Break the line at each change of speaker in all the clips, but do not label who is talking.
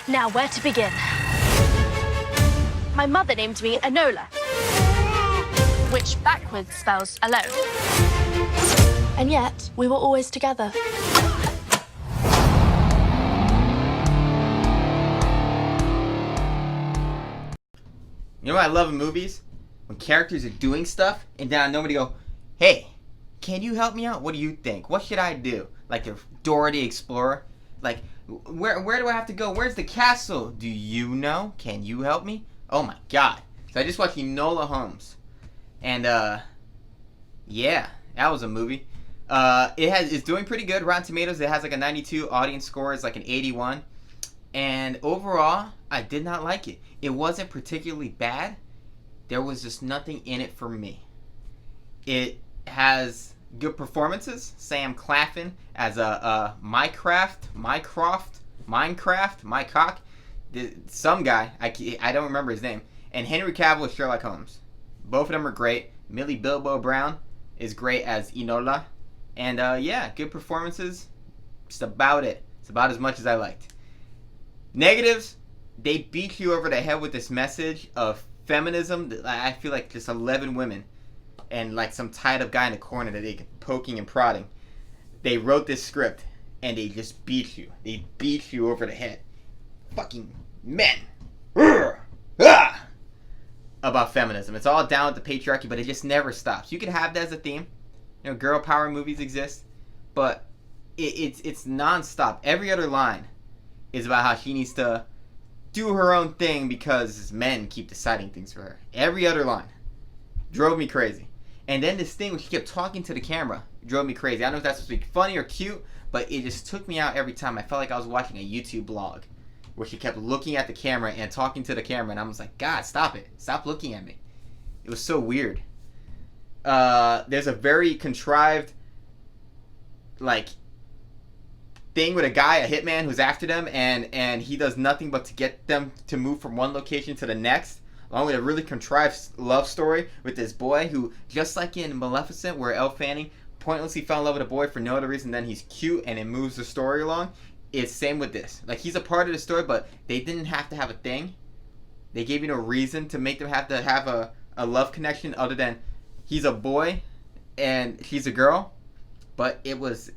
Now, where to begin? My mother named me Enola, which backwards spells alone. And yet, we were always together.
You know what I love in movies? When characters are doing stuff and then nobody go, hey, can you help me out? What do you think? What should I do? Like the Dora the Explorer. Like, where do I have to go? Where's the castle? Do you know? Can you help me? Oh my god. So I just watched Enola Holmes. And yeah, that was a movie. It's doing pretty good. Rotten Tomatoes, it has like a 92. Audience score is like an 81. And overall, I did not like it. It wasn't particularly bad. There was just nothing in it for me. It has good performances. Sam Claflin as a Mycock. Some guy, I don't remember his name. And Henry Cavill as Sherlock Holmes. Both of them are great. Millie Bilbo Brown is great as Enola. And yeah, good performances. Just about it. It's about as much as I liked. Negatives, they beat you over the head with this message of feminism. I feel like just 11 women and like some tied up guy in the corner that they poking and prodding. They wrote this script and they just beat you. They beat you over the head. Fucking men. About feminism. It's all down with the patriarchy, but it just never stops. You can have that as a theme. You know, girl power movies exist, but it's nonstop. Every other line is about how she needs to do her own thing because men keep deciding things for her. Every other line drove me crazy. And then this thing where she kept talking to the camera drove me crazy. I don't know if that's supposed to be funny or cute, but it just took me out every time. I felt like I was watching a YouTube blog where she kept looking at the camera and talking to the camera, and I was like, God, stop it. Stop looking at me. It was so weird. There's a very contrived, like, thing with a guy, a hitman who's after them, and he does nothing but to get them to move from one location to the next, along with a really contrived love story with this boy who, just like in Maleficent, where Elle Fanning pointlessly fell in love with a boy for no other reason than he's cute and it moves the story along. It's same with this. Like, he's a part of the story, but they didn't have to have a thing. They gave you no reason to make them have to have a love connection other than he's a boy and she's a girl. But it was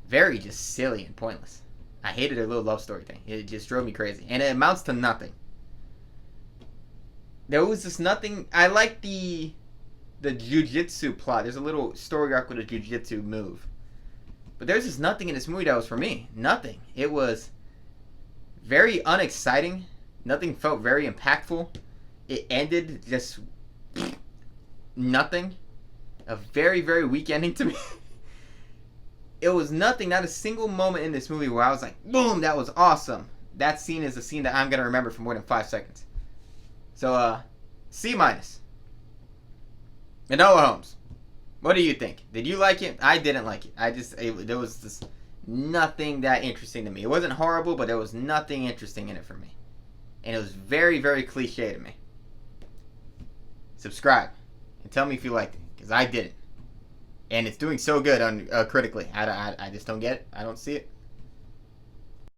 very just silly and pointless. I hated their little love story thing. It just drove me crazy. And it amounts to nothing. There was just nothing. I like the jujitsu plot. There's a little story arc with a jujitsu move. But there's just nothing in this movie that was for me. Nothing. It was very unexciting. Nothing felt very impactful. It ended just nothing. A very, very weak ending to me. It was nothing, not a single moment in this movie where I was like, boom, that was awesome. That scene is a scene that I'm going to remember for more than 5 seconds. So, C-. Enola Holmes. What do you think? Did you like it? I didn't like it. There was just nothing that interesting to me. It wasn't horrible, but there was nothing interesting in it for me. And it was very, very cliche to me. Subscribe and tell me if you liked it, because I didn't. And it's doing so good on critically. I just don't get it. I don't see it.